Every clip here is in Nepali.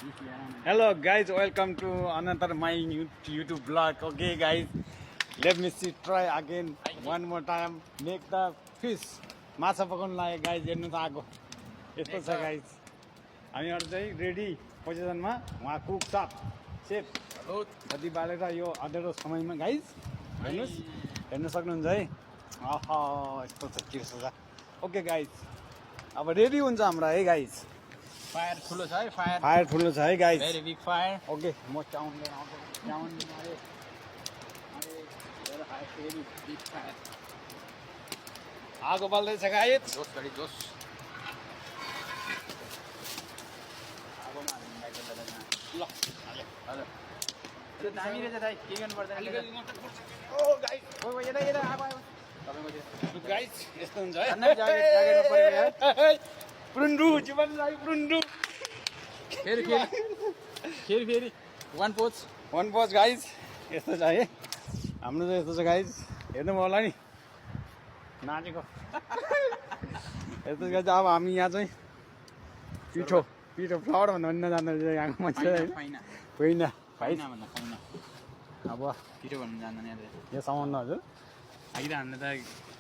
Hello guys, welcome to another my YouTube vlog. Okay guys, let me see try again one more time make the fish. माछा पकाउन लाग्यो गाइज हेर्नु त आगो यस्तो छ गाइज हामीहरु चाहिँ रेडी पोजिसनमा उहाँ कुक साप सेफ नदी बालेर यो अँधेरो समयमा गाइज हेर्नुस् हेर्न सक्नुहुन्छ है आहा यस्तो छ के छ ओके गाइज अब रेडी हुन्छ हाम्रो है गाइज फायर ठुलो छ है फायर ठुलो छ है guys very big fire okay म चाउन लिएर आउँछु चाउन अरे very high very big fire आगो बल्दैछ गाइज जोस बढी जोस आगोमा हाल्नु ल हाले हजुर त्यो दामी रहेछ दाइ के गर्नु पर्दैन ओ गाइज ओ यता यता आगो आयो तपाईको गाइज यस्तो हुन्छ है अन्ना जागेर पऱ्यो यार पुरुन्डु जीवन लागि पुरुन्डु फेरि वान पोच गाइज यस्तो छ है हाम्रो चाहिँ यस्तो छ गाइज हेर्नु होला नि नाचेको यस्तो गाइज अब हामी यहाँ चाहिँ पिठो फ्लावर भन्दा पनि नजान्दा यहाँको मान्छे होइन फाइना भन्दा फाइना अब पिठो भन्नु जान्दैन यहाँ यो सामान हजुर आइरा हामीले त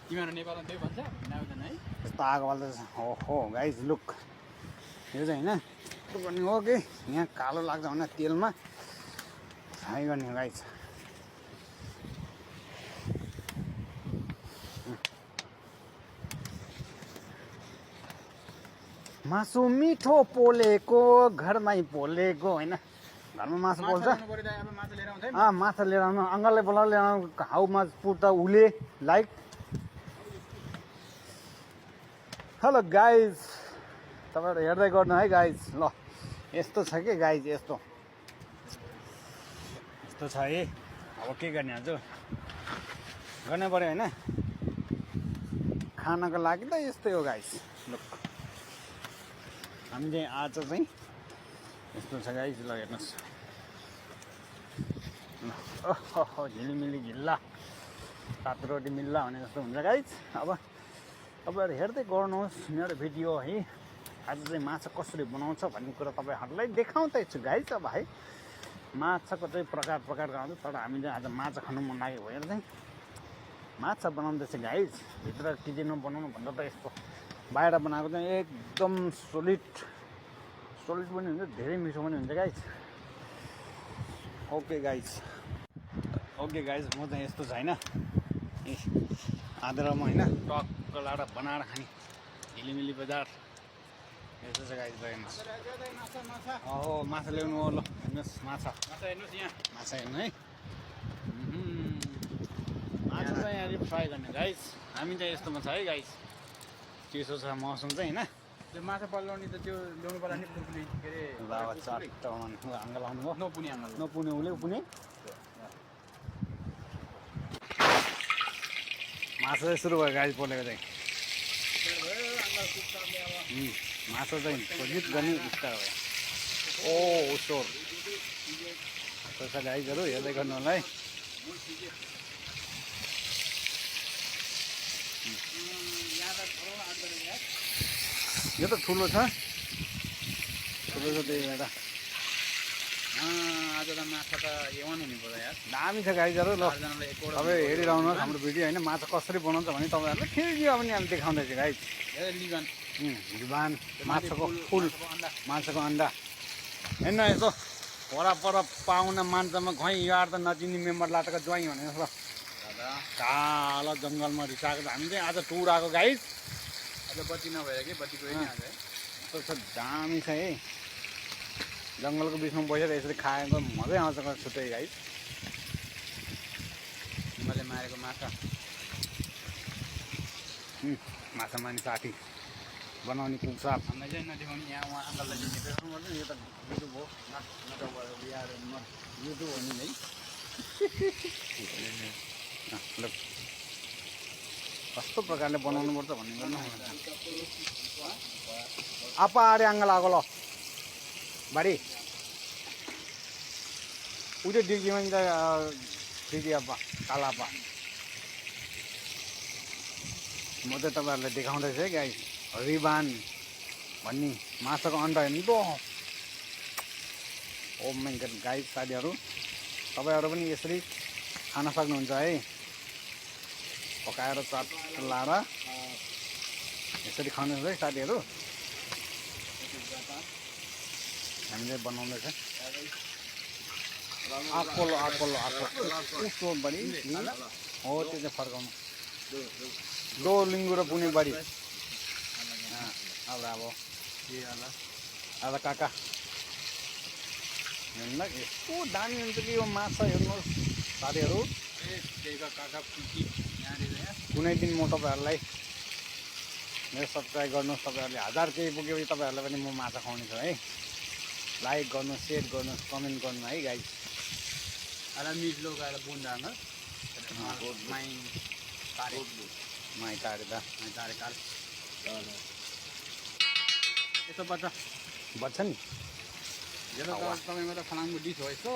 तिमीहरू नेपालमा त्यही भन्छ नाउँदैन है यस्तो आगो बाल्दैछ हो गाइज लुक यो चाहिँ होइन यस्तो गर्ने हो कि यहाँ कालो लाग्छ भने तेलमा फ्राई गर्ने हो गाइज मासु मिठो पोलेको घरमै पोलेको होइन घरमा मासु पोल्छ माछा लिएर आउनु अङ्कलले बोलाएर लिएर आउनु हाउ माछ पुट उले लाइक हेलो गाइज तपाईँहरू हेर्दै गर्नु है गाइज ल यस्तो छ कि गाइज यस्तो छ है अब के गर्ने हजुर गर्नै पऱ्यो होइन खानको लागि त यस्तै हो गाइज लुक हामी चाहिँ आज चाहिँ यस्तो छ गाइज ल हेर्नुहोस् ओहो झिलिमिली झिल्ला तातो रोटी मिल्ला भने जस्तो हुन्छ गाइज अब तपाईँहरू हेर्दै गर्नुहोस् मेरो भिडियो है आज चाहिँ माछा कसरी बनाउँछ भन्ने कुरा तपाईँहरूलाई देखाउँदैछु गाइज अब है माछाको चाहिँ प्रकारको आउँछ तर हामी चाहिँ आज माछा खानु मन लाग्यो भएर चाहिँ माछा बनाउँदैछ गाइज भित्र किचनमा बनाउनु भन्दा त यस्तो बाहिर बनाएको चाहिँ एकदम सोलिड पनि हुन्छ धेरै मिठो पनि हुन्छ गाइज ओके गाइज म चाहिँ यस्तो छ होइन आँधेरोमा होइन टक्क लाएर बनाएर खाने झिलिमिली बजार यस्तो छ गाइज हेर्नुहोस् हो माछा ल्याउनु हो ल हेर्नुहोस् माछा हेर्नुहोस् यहाँ माछा हेर्नु है माछा चाहिँ यहाँ फ्राई गर्ने गाइज हामी चाहिँ यस्तोमा छ है गाइज चिसो छ मौसम चाहिँ होइन त्यो माछा पल्लाउने त त्यो ल्याउनु पर्ला नि पुर्कुली के अरे बाबा चाटमान अङ्गल आउनु हो नपुने आँगल नपुने उसले पुने माछा चाहिँ सुरु भयो गाडी पोलेको चाहिँ माछा चाहिँ प्रजित गर्ने स्टार भयो ओ सोर गाइजहरू हेर्दै गर्नु होला है यो त ठुलो छ त्यही भएर आज त माछा त एवन हुनु पर्यो यार दामी छ गाइजहरू ल चारजनालाई एकवटा तपाईँ हेरिरहनुहोस् हाम्रो भिडियो होइन माछा कसरी बनाउँछ भने तपाईँहरूलाई फेरि पनि हामी देखाउँदैछु गाइज लिबान माछाको फुल माछाको अन्डा हेर्न यसो वरपर पाहुना मान्छेमा खुवाइ यार त नचिनी मेम्बर लाटको ज्वाइँ भने जस्तो कालो जङ्गलमा रिसाएको हामी चाहिँ आज टुर आएको गाइज आज बत्ती नभएर कि बत्ती गयो नि आज है यस्तो छ दामी छ है जङ्गलको बिचमा बसेर यसरी खाएको मजै आउँछ छुट्टै गाइज मैले मारेको माछा माछा मार्ने साथी बनाउने कुक साप हामीलाई चाहिँ नदेखाउने यहाँ उहाँ अङ्कललाई चाहिँ देखाउनुपर्छ यो त युट्युब हो युट्युब हो नि है ल कस्तो प्रकारले बनाउनुपर्छ भन्ने गर्नु आपा अरे आङ्गल आगो ल बारी उयो डिग्रीमा नि त दिदी आपा काला आपा म चाहिँ तपाईँहरूलाई देखाउँदैछु है गाई रिबान भन्ने माछाको अन्डा हेर्नु त ओ माइ गड गाइस साथीहरू तपाईँहरू पनि यसरी खान सक्नुहुन्छ है पकाएर चलाएर यसरी खानुहोस् है साथीहरू हामीले बनाउँदैछ आकोलो आकोलो आकोलो उसको बढी हो त्यो चाहिँ फर्काउनु दो लिङ्गु र पुने बढी अब अब काका हेर्नु यस्तो दामी हुन्छ कि यो माछा हेर्नुहोस् साथीहरू कुनै दिन म तपाईँहरूलाई मेरो सब्सक्राइब गर्नुहोस् तपाईँहरूले 1000 केही पुग्यो तपाईँहरूलाई पनि म माछा खुवाउने छु है लाइक गर्नुहोस् सेयर गर्नुहोस् कमेन्ट गर्नु है guys Ada mislo kada bundang ha. Main tarik. My तारेर Main tarik kal. Itu baca. बच्छ नि Jadi kalau kami mereka falang budi soal itu,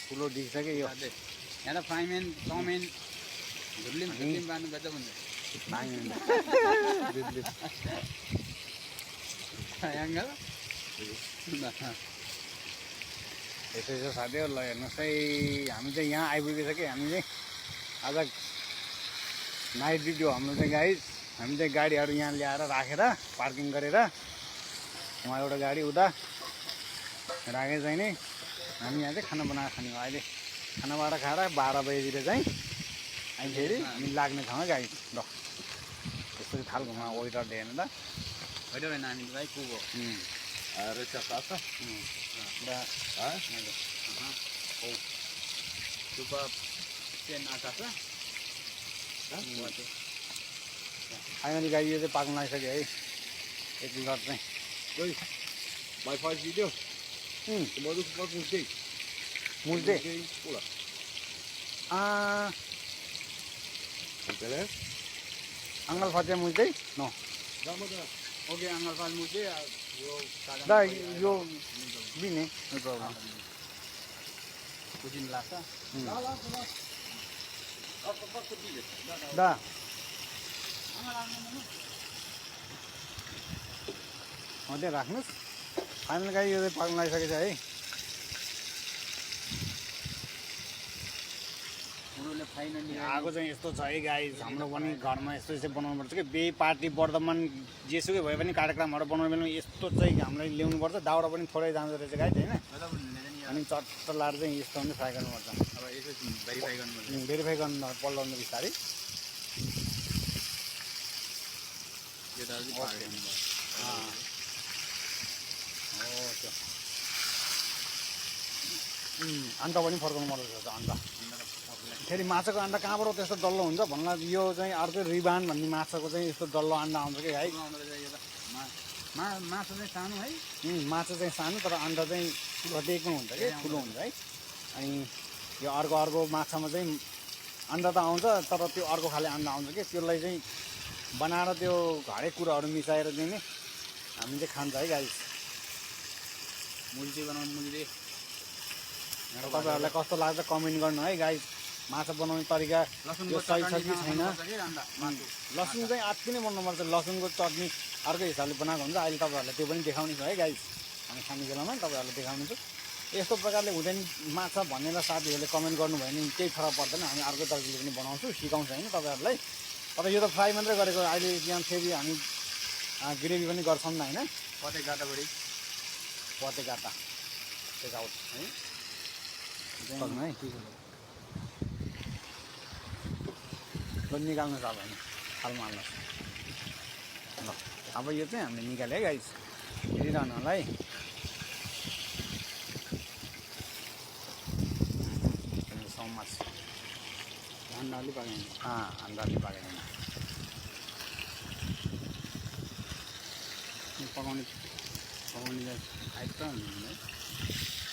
ठुलो डिस छ कि यो ada. Ada fryman, tomen, dulim ban gada bunda. Sayang nggak? यसै छ साथीहरूलाई हेर्नुहोस् है हामी चाहिँ यहाँ आइपुगेछ कि हामी चाहिँ आज नाइट ड्युटी हो हाम्रो चाहिँ गाइस हामी चाहिँ गाडीहरू यहाँ ल्याएर राखेर पार्किङ गरेर उहाँ एउटा गाडी उता राखेर चाहिँ नि हामी यहाँ चाहिँ खाना बनाएर खाने हो अहिले खानाबाट खाएर 12 बजीतिर चाहिँ हामी फेरि हामी लाग्ने ठाउँमा गाइस ल यसरी थालकोमा वेटर हेर्नु त Ada yang nani tu baik kubo. Recep apa? Oh, coba sen atas lah. Finally गाई यो चाहिँ पाक्न लागिसक्यो है एक लट चाहिँ Oi, vai fazer vídeo? Tomando com o que? मुल्टे Pula. Entendeu? अङ्गल फचे मुल्टे न Vamos lá. Okey, angal fal muje yo दा यो दिने नो प्रब्लम kucing lasa. दा त्यहाँ राख्नुहोस् फाइनल गाई यो चाहिँ पाक्न लागिसकेको छ है Udah finally आगो चाहिँ यस्तो छ है गाई हाम्रो पनि घरमा यस्तो यस्तो बनाउनु पर्छ कि बिहे पार्टी वर्धमान जेसुकै भए पनि कार्यक्रमहरू बनाउनु बेलामा यस्तो चाहिँ हामीलाई ल्याउनुपर्छ दाउरा पनि थोरै जाँदो रहेछ गाई होइन अनि चट्ट लाएर चाहिँ यस्तो पनि फ्राई गर्नुपर्छ अब यसो भेरिफाई गर्नुपर्छ भेरिफाई गर्नु पल्लाउनु बिस्तारै यो त अझै पार्दैन हो त्यो अन्डा पनि फर्काउनु पर्दो रहेछ अन्डा फेरि माछाको अन्डा कहाँबाट त्यस्तो डल्लो हुन्छ भन्ला यो चाहिँ अर्कै रिबान भन्ने माछाको चाहिँ यस्तो डल्लो अन्डा आउँछ कि है मासु चाहिँ सानो है माछा चाहिँ सानो तर अन्डा चाहिँ कतिको हुन्छ कि ठुलो हुन्छ है अनि यो अर्को माछामा चाहिँ अन्डा त आउँछ तर त्यो अर्को खाले अन्डा आउँछ कि त्यसलाई चाहिँ बनाएर त्यो हरेक कुराहरू मिसाएर चाहिँ नि हामी चाहिँ खान्छ है गाइस मुल्टी बनाउनु मुल्टी तपाईँहरूलाई कस्तो लाग्छ कमेन्ट गर्नु है गाइस माछा बनाउने तरिका यो सही छ कि छैन लसुन चाहिँ अति नै बनाउनुपर्छ लसुनको चटनी अर्कै हिसाबले बनाएको हुन्छ अहिले तपाईँहरूलाई त्यो पनि देखाउने छु है गाइस हामी खाने बेलामा तपाईँहरूलाई देखाउने छु यस्तो प्रकारले हुँदैन माछा भनेर साथीहरूले कमेन्ट गर्नुभयो भने केही फरक पर्दैन हामी अर्को तरिकाले पनि बनाउँछु सिकाउँछु होइन तपाईँहरूलाई तर यो त फ्राई मात्रै गरेको अहिले यहाँ फेरि हामी ग्रेभी पनि गर्छौँ न होइन कतै गाटा बढी पते गाटा टेकआउट है सक्नु है निकाल्नु छ अब होइन थालमा हाल्नुहोस् ल अब यो चाहिँ हामीले निकाल्यो है गाइस हेरिरहनु होला है सो मच अन्डा अलि पाकेन अन्डा अलि पाकेन पकाउने आइट त है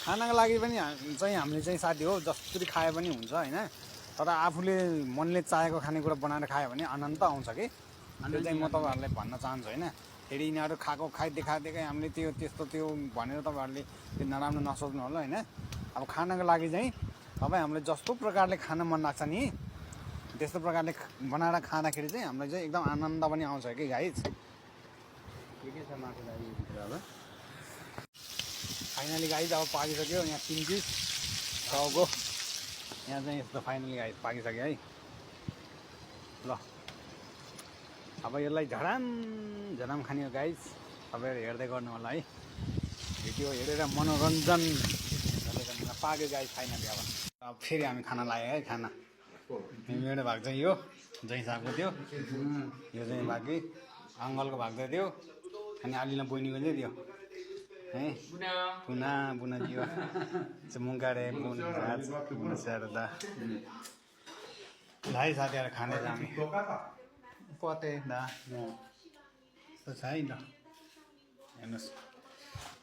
खानाको लागि पनि चाहिँ हामीले चाहिँ साथी हो जसरी खाए पनि हुन्छ होइन तर आफूले मनले चाहेको खानेकुरा बनाएर खायो भने आनन्द आउँछ कि त्यो चाहिँ म तपाईँहरूलाई भन्न चाहन्छु होइन फेरि यिनीहरू खाइ देखाएकै हामीले त्यस्तो त्यो भनेर तपाईँहरूले त्यो नराम्रो नसोच्नु होला होइन अब खानाको लागि चाहिँ तपाईँ हामीलाई जस्तो प्रकारले खान मन लाग्छ नि त्यस्तो प्रकारले बनाएर खाँदाखेरि चाहिँ हामीलाई चाहिँ एकदम आनन्द पनि आउँछ कि गाइस के छ मासु लागि अब फाइनली गाइज अब पाकिसक्यो यहाँ 3 पिस टाउको यहाँ चाहिँ यस्तो फाइनली गाइज पाकिसक्यो है ल अब यसलाई झडाम झडाम खाने हो गाइज तपाईँहरू हेर्दै गर्नु होला है भिडियो हेरेर मनोरञ्जन गर्दै गर्नु पाक्यो गाइज फाइनली अब फेरि हामी खाना लाग्यो है खाना मेरो भाग चाहिँ यो जहीँ सागको थियो यो चाहिँ बाँकी अङ्गलको भाग चाहिँ थियो अनि अलिना बहिनीको चाहिँ थियो है पुना पुना दियो मुङ्गाडे पुन शारदा भाइ साथीहरू खाने हामी पते दा यस्तो छ है ल हेर्नुहोस्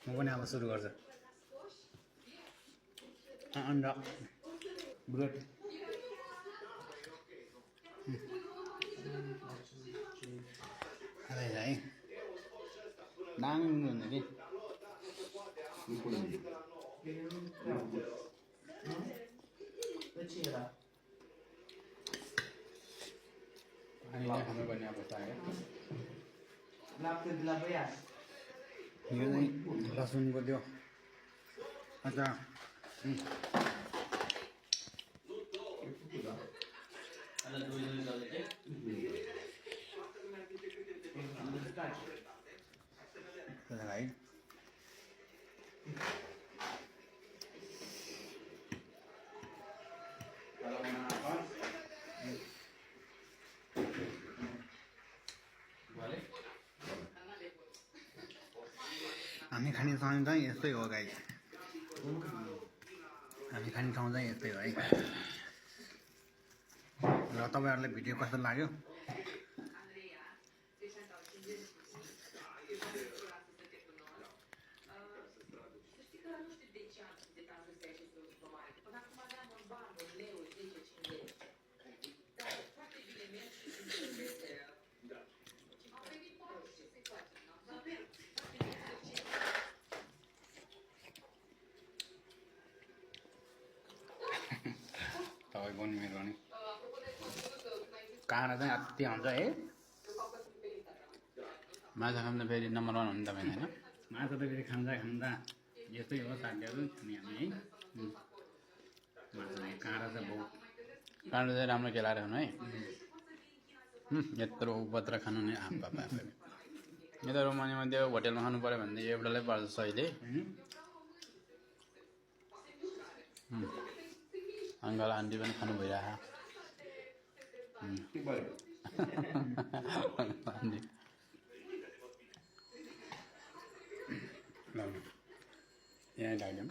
म पनि अब सुरु गर्छु अन्डा ब्रेड है दाङ हुन्छ कि खानुपर्ने अवस्था आयो यो चाहिँ लसुनको त्यो अच्छा है हामी खाने ठाउँ चाहिँ यस्तै हो गाई हामी खाने ठाउँ चाहिँ यस्तै हो है र तपाईँहरूलाई भिडियो कस्तो लाग्यो तपाईँ पनि मेरो पनि काँडा चाहिँ अति हुन्छ है माछा खाँदा फेरि नम्बर 1 हुनु तपाईँ होइन माछा त फेरि खाँदा खाँदा यस्तै हो साथीहरू अनि हामी है माछा काँडा चाहिँ बहुत काँडा चाहिँ राम्रो खेलाएर हुनु है यत्रो उपत्र खानु नै आप्पा यो त रोमानीमा त्यो होटेलमा खानु पऱ्यो भने त एउटालाई पर्छ सहिले अङ्कल आन्टी पनि खानु भइरहेको आन्टी यहाँ लाग्यो